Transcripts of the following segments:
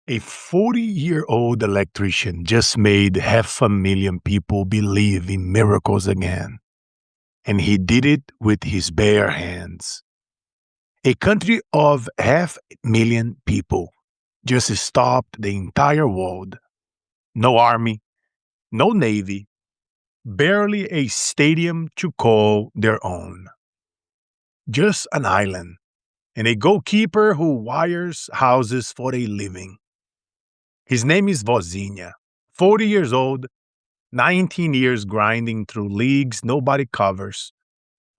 A 40-year-old electrician just made 500,000 people believe in miracles again, and he did it with his bare hands. A country of 500,000 people just stopped the entire world. No army, no navy, barely a stadium to call their own. Just an island and a goalkeeper who wires houses for a living. His name is Vozinha, 40 years old, 19 years grinding through leagues nobody covers.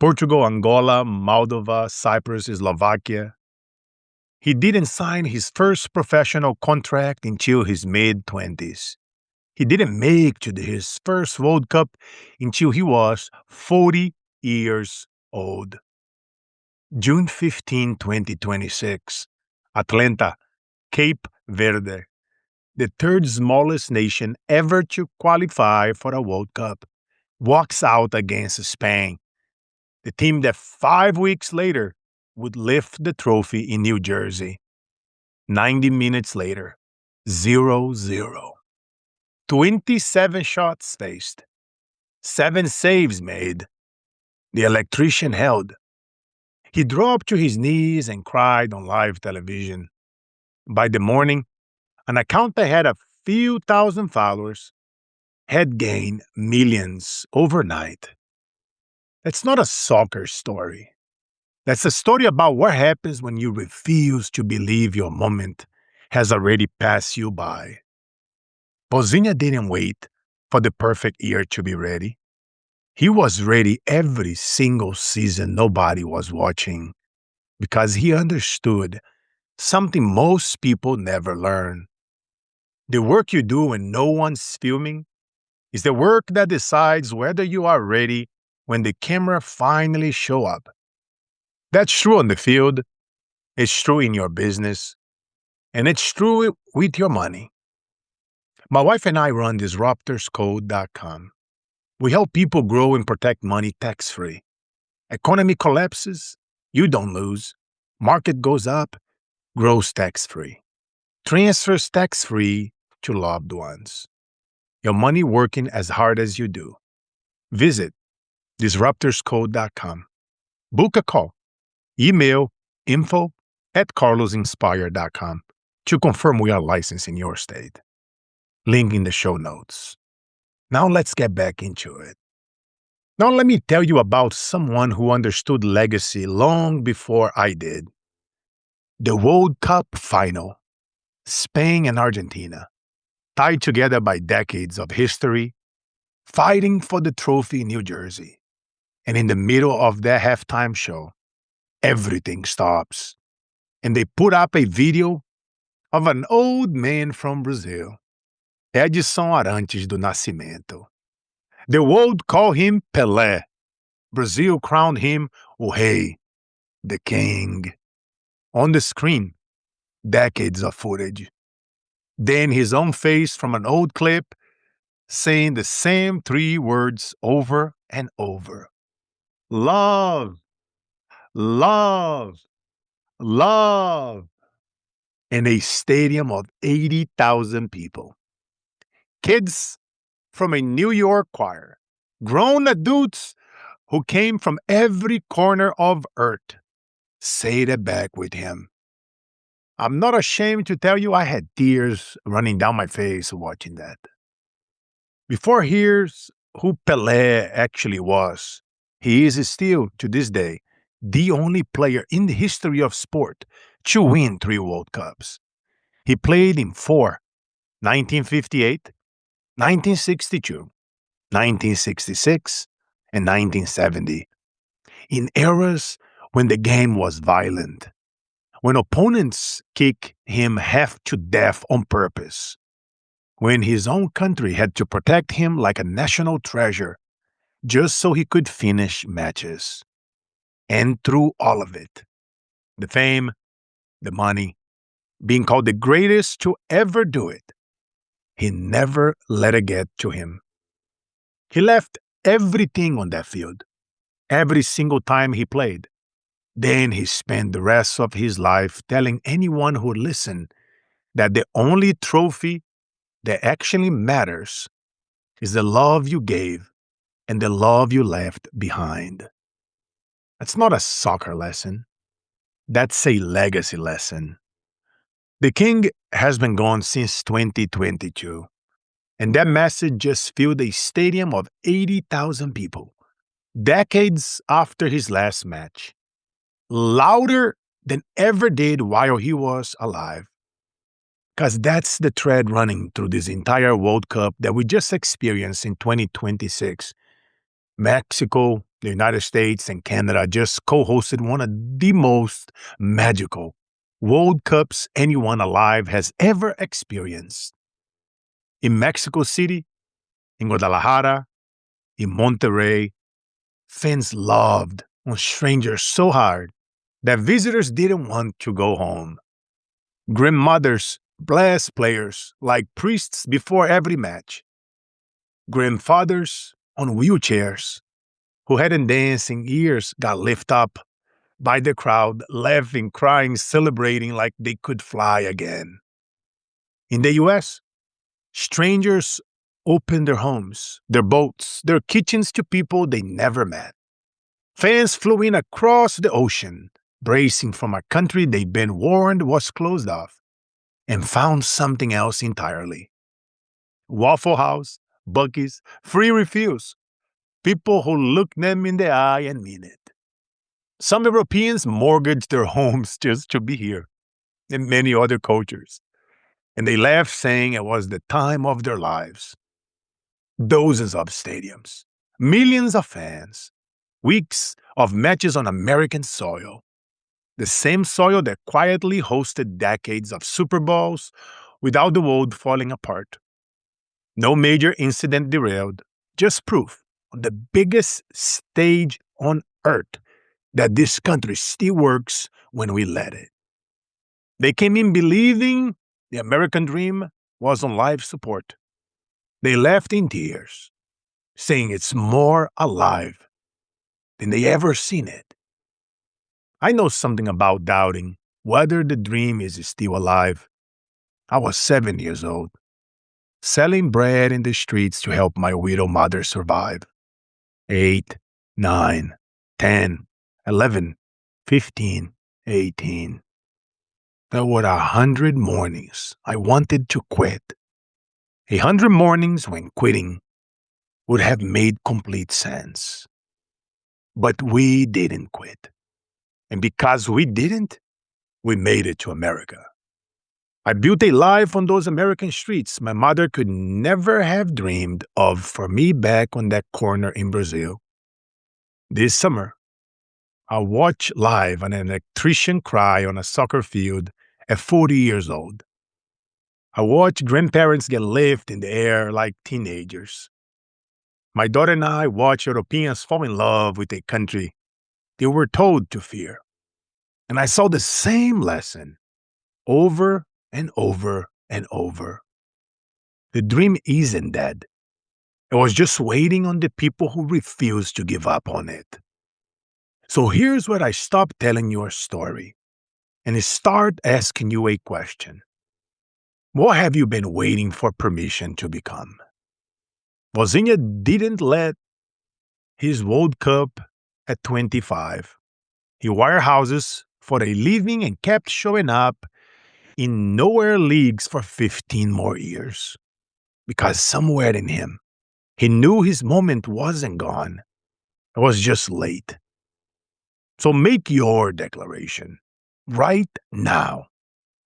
Portugal, Angola, Moldova, Cyprus, Slovakia. He didn't sign his first professional contract until his mid-20s. He didn't make to his first World Cup until he was 40 years old. June 15, 2026. Atlanta, Cape Verde, the third smallest nation ever to qualify for a World Cup, walks out against Spain, the team that 5 weeks later would lift the trophy in New Jersey. 90 minutes later, 0-0. 27 shots faced, 7 saves made. The electrician held. He dropped to his knees and cried on live television. By the morning, an account that had a few thousand followers had gained millions overnight. That's not a soccer story. That's a story about what happens when you refuse to believe your moment has already passed you by. Vozinha didn't wait for the perfect year to be ready. He was ready every single season nobody was watching because he understood something most people never learn. The work you do when no one's filming is the work that decides whether you are ready when the camera finally show up. That's true on the field, it's true in your business, and it's true with your money. My wife and I run DisruptorsCode.com. We help people grow and protect money tax-free. Economy collapses, you don't lose. Market goes up, grows tax-free. Transfers tax-free to loved ones. Your money working as hard as you do. Visit DisruptorsCode.com. Book a call. Email info@carlosinspire.com to confirm we are licensed in your state. Link in the show notes. Now let's get back into it. Now let me tell you about someone who understood legacy long before I did. The World Cup final. Spain and Argentina, tied together by decades of history, fighting for the trophy in New Jersey. And in the middle of their halftime show, everything stops. And they put up a video of an old man from Brazil, Edson Arantes do Nascimento. The world called him Pelé. Brazil crowned him o Rei, the king. On the screen, decades of footage. Then his own face from an old clip saying the same 3 words over and over. Love, love, love. In a stadium of 80,000 people. Kids from a New York choir, grown adults who came from every corner of earth, said it back with him. I'm not ashamed to tell you I had tears running down my face watching that. Before here's who Pelé actually was, he is still, to this day, the only player in the history of sport to win 3 World Cups. He played in 4, 1958, 1962, 1966, and 1970, in eras when the game was violent, when opponents kicked him half to death on purpose, when his own country had to protect him like a national treasure just so he could finish matches. And through all of it, the fame, the money, being called the greatest to ever do it, he never let it get to him. He left everything on that field, every single time he played. Then he spent the rest of his life telling anyone who listened that the only trophy that actually matters is the love you gave and the love you left behind. That's not a soccer lesson. That's a legacy lesson. The king has been gone since 2022, and that message just filled a stadium of 80,000 people, decades after his last match, louder than ever did while he was alive. Because that's the thread running through this entire World Cup that we just experienced in 2026. Mexico, the United States, and Canada just co hosted one of the most magical World Cups anyone alive has ever experienced. In Mexico City, in Guadalajara, in Monterrey, fans loved on strangers so hard that visitors didn't want to go home. Grandmothers blessed players like priests before every match. Grandfathers on wheelchairs who hadn't danced in years got lifted up by the crowd, laughing, crying, celebrating like they could fly again. In the US, strangers opened their homes, their boats, their kitchens to people they never met. Fans flew in across the ocean, bracing from a country they'd been warned was closed off, and found something else entirely. Waffle House, Buc-ee's, free refills, people who look them in the eye and mean it. Some Europeans mortgaged their homes just to be here, and many other cultures. And they laughed, saying it was the time of their lives. Dozens of stadiums, millions of fans, weeks of matches on American soil. The same soil that quietly hosted decades of Super Bowls without the world falling apart. No major incident derailed, just proof on the biggest stage on earth that this country still works when we let it. They came in believing the American dream was on life support. They left in tears, saying it's more alive than they ever seen it. I know something about doubting whether the dream is still alive. I was 7 years old, selling bread in the streets to help my widow mother survive. 8, 9, 10, 11, 15, 18. There were 100 mornings I wanted to quit. 100 mornings when quitting would have made complete sense. But we didn't quit. And because we didn't, we made it to America. I built a life on those American streets my mother could never have dreamed of for me back on that corner in Brazil. This summer, I watched live an electrician cry on a soccer field at 40 years old. I watched grandparents get lifted in the air like teenagers. My daughter and I watched Europeans fall in love with a country they were told to fear. And I saw the same lesson over and over and over. The dream isn't dead. It was just waiting on the people who refused to give up on it. So here's where I stop telling your story and start asking you a question. What have you been waiting for permission to become? Vozinha didn't let his World Cup at 25. He wired houses for a living and kept showing up in nowhere leagues for 15 more years. Because somewhere in him, he knew his moment wasn't gone. It was just late. So make your declaration right now,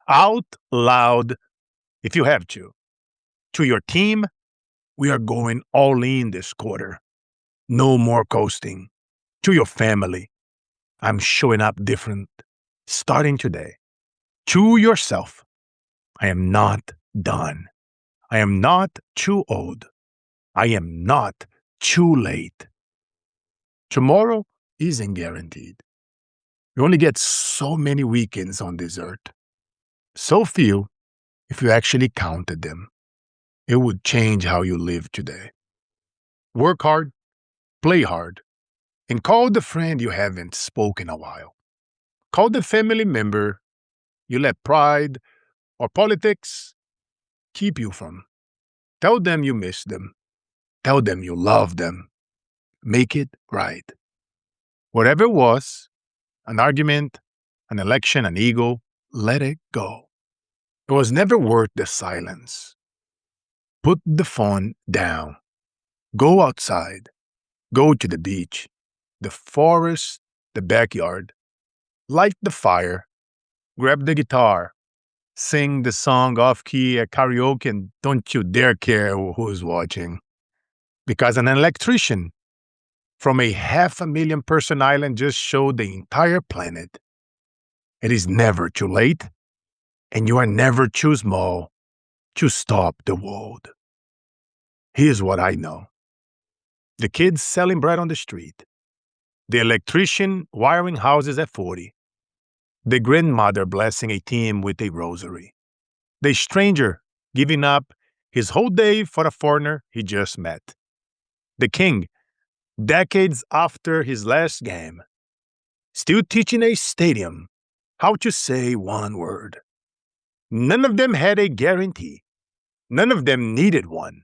out loud, if you have to. To your team, we are going all in this quarter. No more coasting. To your family, I'm showing up different, starting today. To yourself, I am not done. I am not too old. I am not too late. Tomorrow isn't guaranteed. You only get so many weekends on this earth. So few, if you actually counted them. It would change how you live today. Work hard, play hard, and call the friend you haven't spoken a while. Call the family member you let pride or politics keep you from. Tell them you miss them. Tell them you love them. Make it right. Whatever it was, an argument, an election, an ego, let it go. It was never worth the silence. Put the phone down. Go outside. Go to the beach, the forest, the backyard. Light the fire. Grab the guitar. Sing the song off key at karaoke and don't you dare care who's watching. Because an electrician from a 500,000 person island just showed the entire planet. It is never too late, and you are never too small to stop the world. Here's what I know. The kids selling bread on the street. The electrician wiring houses at 40. The grandmother blessing a team with a rosary. The stranger giving up his whole day for a foreigner he just met. The king, decades after his last game, still teaching a stadium how to say one word. None of them had a guarantee. None of them needed one.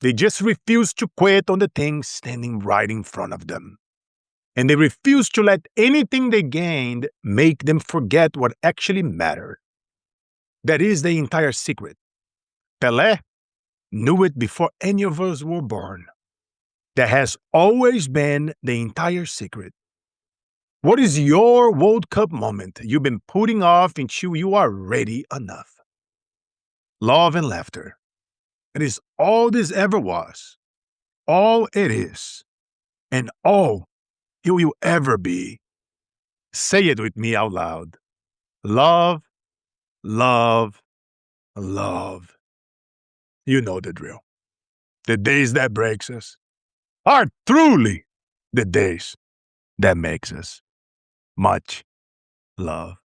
They just refused to quit on the thing standing right in front of them. And they refused to let anything they gained make them forget what actually mattered. That is the entire secret. Pelé knew it before any of us were born. That has always been the entire secret. What is your World Cup moment you've been putting off until you are ready enough? Love and laughter. It is all this ever was, all it is, and all it will ever be. Say it with me out loud. Love, love, love. You know the drill. The days that breaks us are truly the days that makes us. Much love.